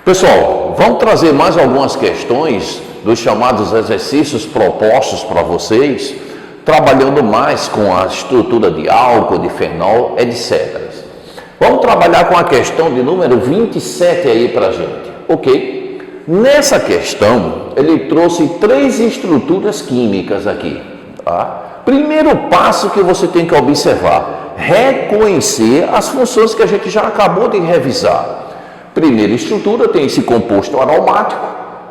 Pessoal, vamos trazer mais algumas questões dos chamados exercícios propostos para vocês, trabalhando mais com a estrutura de álcool, de fenol, etc. Vamos trabalhar com a questão de número 27 aí para a gente, ok? Nessa questão, ele trouxe 3 estruturas químicas aqui, tá? Primeiro passo que você tem que observar, reconhecer as funções que a gente já acabou de revisar. Primeira estrutura tem esse composto aromático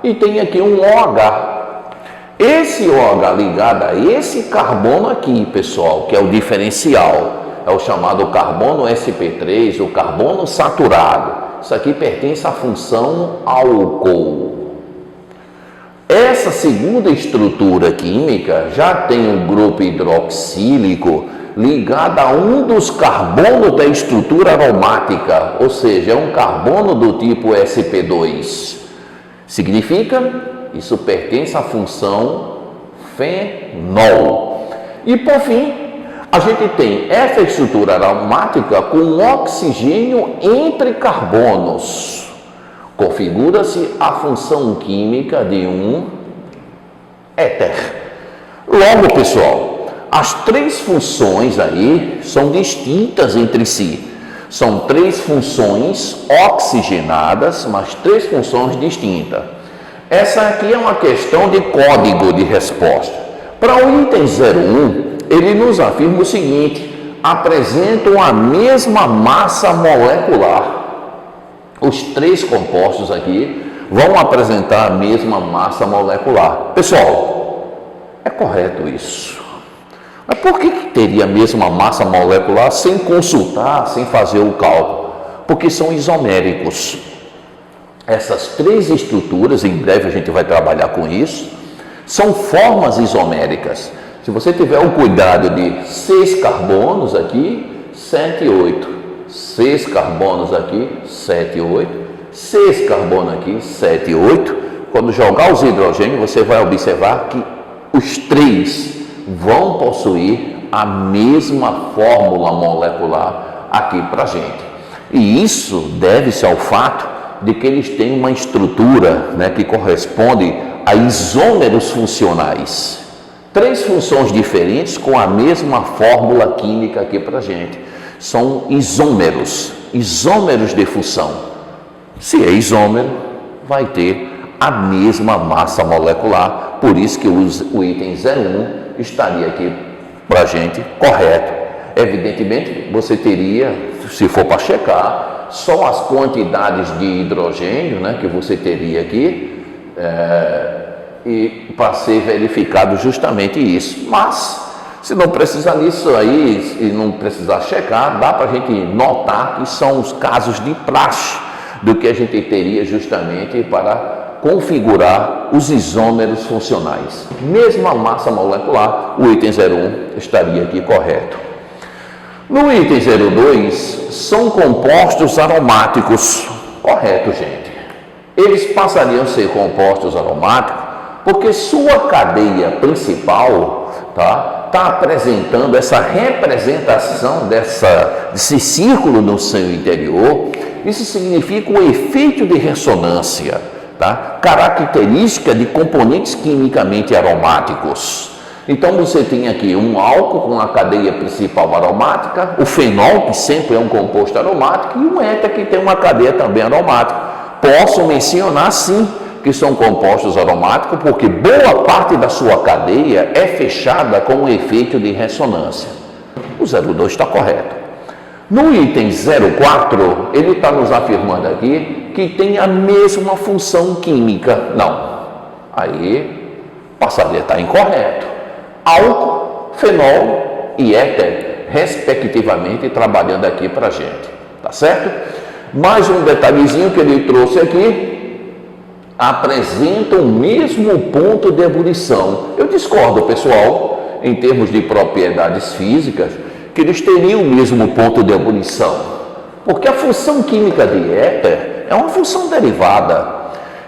e tem aqui um OH. Esse OH ligado a esse carbono aqui, pessoal, que é o diferencial, é o chamado carbono sp3, o carbono saturado. Isso aqui pertence à função álcool. Essa segunda estrutura química já tem um grupo hidroxílico ligado a um dos carbonos da estrutura aromática, ou seja, é um carbono do tipo sp2. Significa, isso pertence à função fenol. E por fim, a gente tem essa estrutura aromática com oxigênio entre carbonos. Configura-se a função química de um éter. Logo, pessoal, as 3 funções aí são distintas entre si. São 3 funções oxigenadas, mas 3 funções distintas. Essa aqui é uma questão de código de resposta. Para o item 01, ele nos afirma o seguinte: apresentam a mesma massa molecular. Os 3 compostos aqui vão apresentar a mesma massa molecular. Pessoal, é correto isso. Mas por que teria a mesma massa molecular sem consultar, sem fazer o cálculo? Porque são isoméricos. Essas 3 estruturas, em breve a gente vai trabalhar com isso, são formas isoméricas. Se você tiver o cuidado de 6 carbonos aqui, 7 e 8. 6 carbonos aqui, 7 e 8. 6 carbonos aqui, 7 e 8. Quando jogar os hidrogênios, você vai observar que os 3 vão possuir a mesma fórmula molecular aqui para a gente. E isso deve-se ao fato de que eles têm uma estrutura, que corresponde a isômeros funcionais. 3 funções diferentes com a mesma fórmula química aqui para a gente. São isômeros de função. Se é isômero, vai ter a mesma massa molecular. Por isso que o item 01 estaria aqui para a gente correto. Evidentemente, você teria, se for para checar, só as quantidades de hidrogênio, que você teria aqui, e para ser verificado justamente isso. Mas, se não precisar nisso aí, e não precisar checar, dá para a gente notar que são os casos de praxe do que a gente teria justamente para configurar os isômeros funcionais. Mesma massa molecular, o item 01 estaria aqui correto. No item 02, são compostos aromáticos. Correto, gente. Eles passariam a ser compostos aromáticos porque sua cadeia principal está apresentando essa representação desse círculo no seu interior. Isso significa o efeito de ressonância, característica de componentes quimicamente aromáticos. Então você tem aqui um álcool com a cadeia principal aromática, o fenol, que sempre é um composto aromático, e um éter, que tem uma cadeia também aromática. Posso mencionar sim que são compostos aromáticos, porque boa parte da sua cadeia é fechada com o efeito de ressonância. O 02 está correto. No item 04, ele está nos afirmando aqui que tem a mesma função química. Não. Aí passaria a estar incorreto. Álcool, fenol e éter, respectivamente, trabalhando aqui para a gente. Tá certo? Mais um detalhezinho que ele trouxe aqui. Apresenta o mesmo ponto de ebulição. Eu discordo, pessoal, em termos de propriedades físicas, que eles teriam o mesmo ponto de ebulição. Porque a função química de éter é uma função derivada.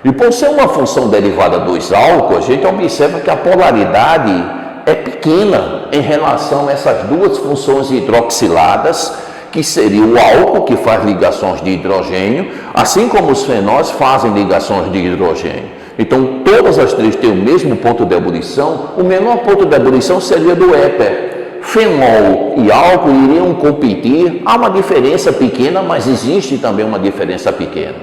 E por ser uma função derivada dos álcools, a gente observa que a polaridade é pequena em relação a essas 2 funções hidroxiladas que seria o álcool, que faz ligações de hidrogênio, assim como os fenóis fazem ligações de hidrogênio. Então, todas as três têm o mesmo ponto de ebulição, o menor ponto de ebulição seria do éter. Fenol e álcool iriam competir, há uma diferença pequena, mas existe também uma diferença pequena.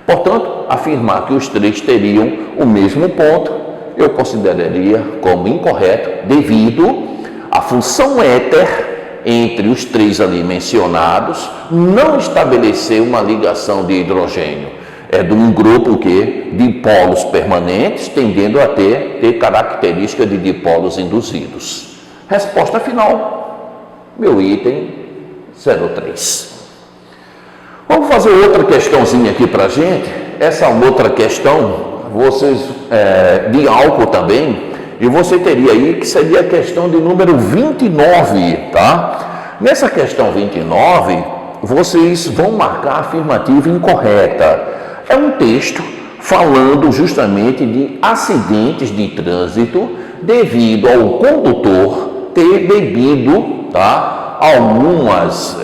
Portanto, afirmar que os três teriam o mesmo ponto, eu consideraria como incorreto, devido à função éter entre os três ali mencionados, não estabelecer uma ligação de hidrogênio. É de um grupo que dipolos permanentes, tendendo a ter característica de dipolos induzidos. Resposta final, meu item 03. Vamos fazer outra questãozinha aqui para a gente. Essa outra questão, vocês de álcool também, e você teria aí que seria a questão de número 29, tá? Nessa questão 29, vocês vão marcar a afirmativa incorreta. É um texto falando justamente de acidentes de trânsito devido ao condutor ter bebido, tá, algumas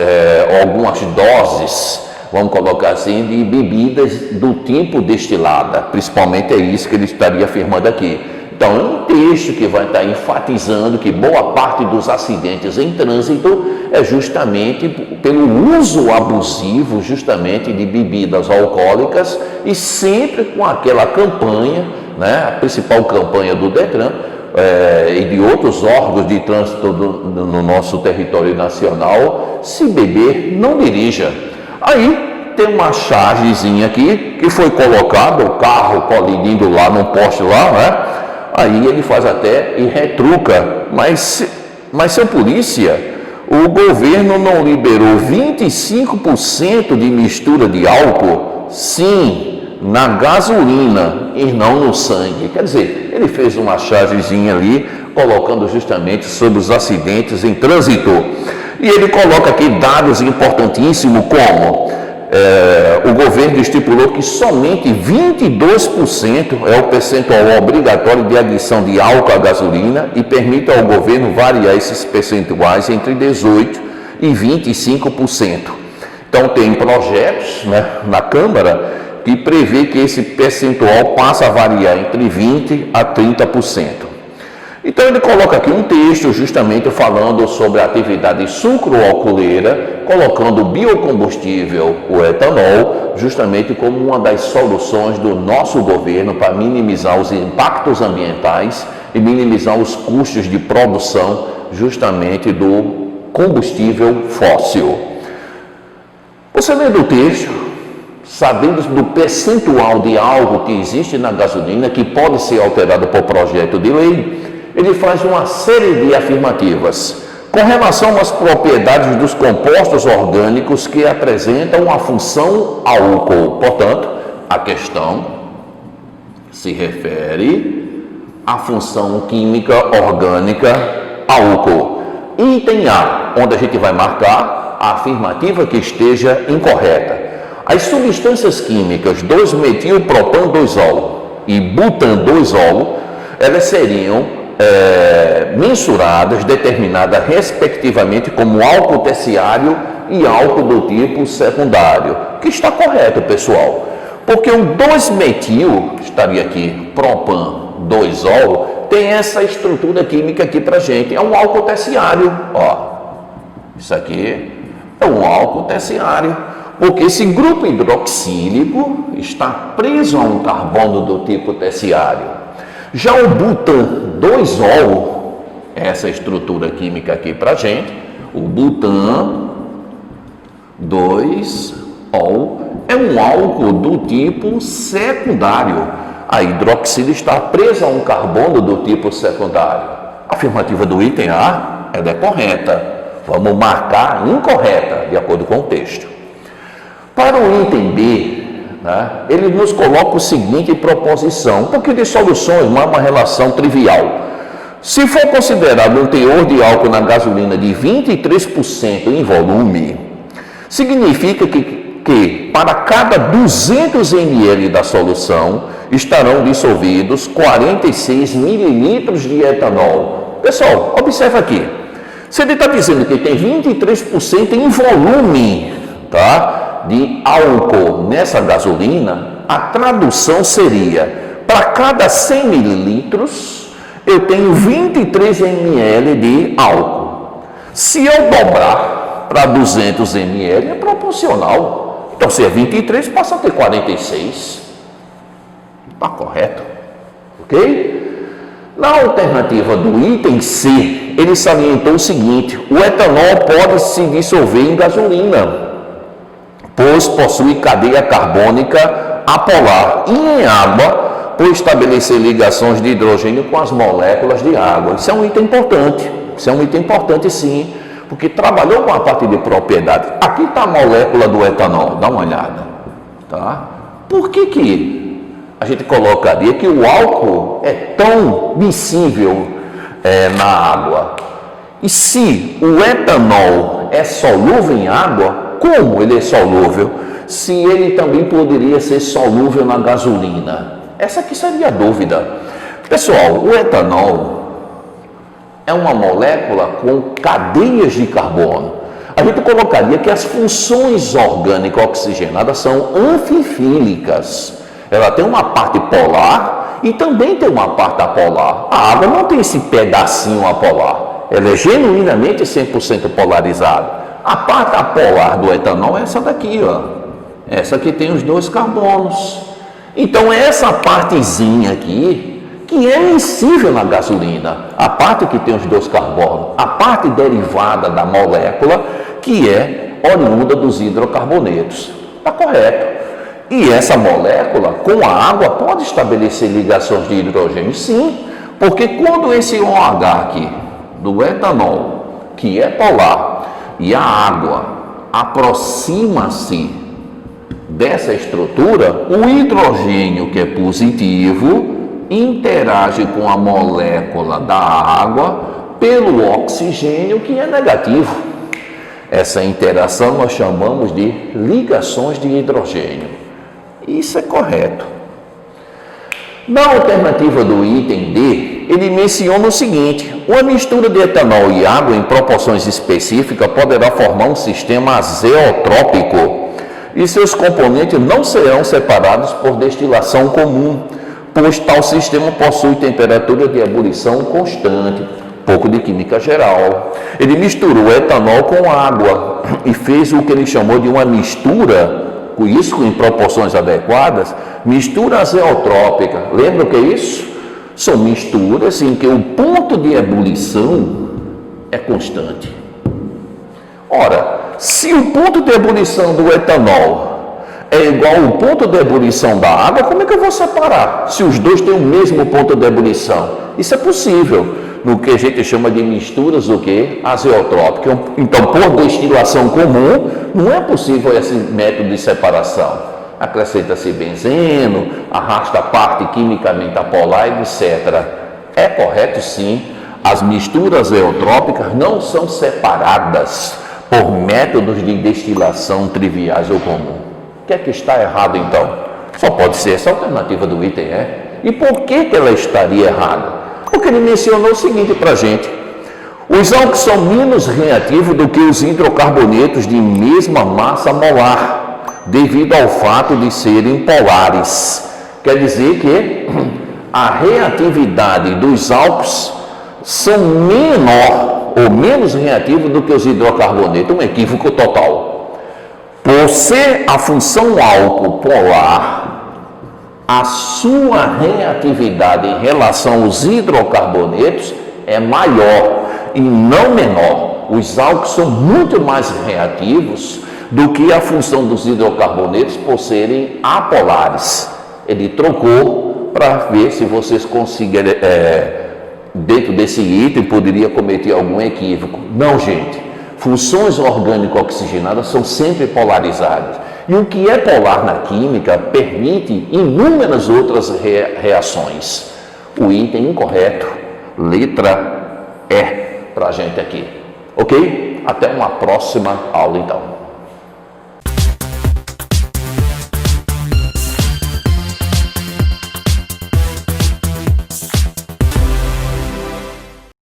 doses, vamos colocar assim, de bebidas do tipo destilada. Principalmente é isso que ele estaria afirmando aqui. Então, é um texto que vai estar enfatizando que boa parte dos acidentes em trânsito é justamente pelo uso abusivo justamente de bebidas alcoólicas e sempre com aquela campanha, né, a principal campanha do Detran e de outros órgãos de trânsito no nosso território nacional: se beber, não dirija. Aí tem uma chargezinha aqui que foi colocado, o carro colidindo lá num poste lá, né? Aí ele faz até e retruca, mas seu polícia, o governo não liberou 25% de mistura de álcool? Sim, na gasolina e não no sangue. Quer dizer, ele fez uma chargezinha ali, colocando justamente sobre os acidentes em trânsito. E ele coloca aqui dados importantíssimos como o governo estipulou que somente 22% é o percentual obrigatório de adição de álcool à gasolina e permite ao governo variar esses percentuais entre 18% e 25%. Então, tem projetos, né, na Câmara que prevê que esse percentual passa a variar entre 20% a 30%. Então, ele coloca aqui um texto justamente falando sobre a atividade sucroalcooleira, colocando o biocombustível, o etanol, justamente como uma das soluções do nosso governo para minimizar os impactos ambientais e minimizar os custos de produção justamente do combustível fóssil. Você lendo o texto, sabendo do percentual de álcool que existe na gasolina, que pode ser alterado por projeto de lei, ele faz uma série de afirmativas com relação às propriedades dos compostos orgânicos que apresentam a função álcool. Portanto, a questão se refere à função química orgânica álcool. Item A, onde a gente vai marcar a afirmativa que esteja incorreta. As substâncias químicas 2-metil-propan-2-ol e butan-2-ol, elas seriam mensuradas, determinadas respectivamente como álcool terciário e álcool do tipo secundário, que está correto, pessoal, porque o 2-metil, estaria aqui, propan-2-ol, tem essa estrutura química aqui para gente, é um álcool terciário, ó, isso aqui é um álcool terciário, porque esse grupo hidroxílico está preso a um carbono do tipo terciário. Já o butan-2-ol, essa estrutura química aqui para a gente, o butan-2-ol é um álcool do tipo secundário. A hidroxila está presa a um carbono do tipo secundário. A afirmativa do item A, ela é correta. Vamos marcar incorreta, de acordo com o texto. Para o item B, ele nos coloca o seguinte proposição, um pouquinho de soluções, mas uma relação trivial. Se for considerado um teor de álcool na gasolina de 23% em volume, significa que para cada 200 ml da solução estarão dissolvidos 46 mililitros de etanol. Pessoal, observa aqui. Se ele está dizendo que tem 23% em volume, tá, de álcool nessa gasolina, a tradução seria, para cada 100 mililitros, eu tenho 23 ml de álcool. Se eu dobrar para 200 ml, é proporcional. Então, se é 23, passa a ter 46. Está correto? Ok? Na alternativa do item C, ele salientou o seguinte: o etanol pode se dissolver em gasolina, pois possui cadeia carbônica apolar, e em água, por estabelecer ligações de hidrogênio com as moléculas de água. Isso é um item importante, isso é um item importante sim, porque trabalhou com a parte de propriedade. Aqui está a molécula do etanol, dá uma olhada. Tá? Por que a gente colocaria que o álcool é tão miscível na água? E se o etanol é solúvel em água, como ele é solúvel? Se ele também poderia ser solúvel na gasolina? Essa aqui seria a dúvida. Pessoal, o etanol é uma molécula com cadeias de carbono. A gente colocaria que as funções orgânicas oxigenadas são anfifílicas. Ela tem uma parte polar e também tem uma parte apolar. A água não tem esse pedacinho apolar. Ela é genuinamente 100% polarizada. A parte apolar do etanol é essa daqui, ó. Essa aqui tem os dois carbonos. Então, é essa partezinha aqui que é miscível na gasolina. A parte que tem os dois carbonos. A parte derivada da molécula que é oriunda dos hidrocarbonetos. Está correto. E essa molécula, com a água, pode estabelecer ligações de hidrogênio? Sim, porque quando esse OH aqui, do etanol, que é polar, e a água aproxima-se dessa estrutura, o hidrogênio, que é positivo, interage com a molécula da água pelo oxigênio, que é negativo. Essa interação nós chamamos de ligações de hidrogênio. Isso é correto. Na alternativa do item D, ele menciona o seguinte: uma mistura de etanol e água em proporções específicas poderá formar um sistema azeotrópico e seus componentes não serão separados por destilação comum, pois tal sistema possui temperatura de ebulição constante. Pouco de química geral. Ele misturou etanol com água e fez o que ele chamou de uma mistura, com isso em proporções adequadas, mistura azeotrópica. Lembra o que é isso? São misturas em que o ponto de ebulição é constante. Ora, se o ponto de ebulição do etanol é igual ao ponto de ebulição da água, como é que eu vou separar? Se os dois têm o mesmo ponto de ebulição. Isso é possível no que a gente chama de misturas o quê? Azeotrópicas. Então, por destilação comum, não é possível esse método de separação. Acrescenta-se benzeno, arrasta a parte quimicamente apolar, etc. É correto sim, as misturas azeotrópicas não são separadas por métodos de destilação triviais ou comum. O que é que está errado então? Só pode ser essa alternativa do item E. E por que ela estaria errada? Porque ele mencionou o seguinte para a gente: os álcools são menos reativos do que os hidrocarbonetos de mesma massa molar, devido ao fato de serem polares. Quer dizer que a reatividade dos álcools são menor ou menos reativos do que os hidrocarbonetos. Um equívoco total. Por ser a função álcool polar, a sua reatividade em relação aos hidrocarbonetos é maior e não menor. Os álcools são muito mais reativos do que a função dos hidrocarbonetos por serem apolares. Ele trocou para ver se vocês conseguirem, dentro desse item, poderia cometer algum equívoco. Não, gente. Funções orgânico-oxigenadas são sempre polarizadas. E o que é polar na química permite inúmeras outras reações. O item incorreto, letra E, para a gente aqui. Ok? Até uma próxima aula então.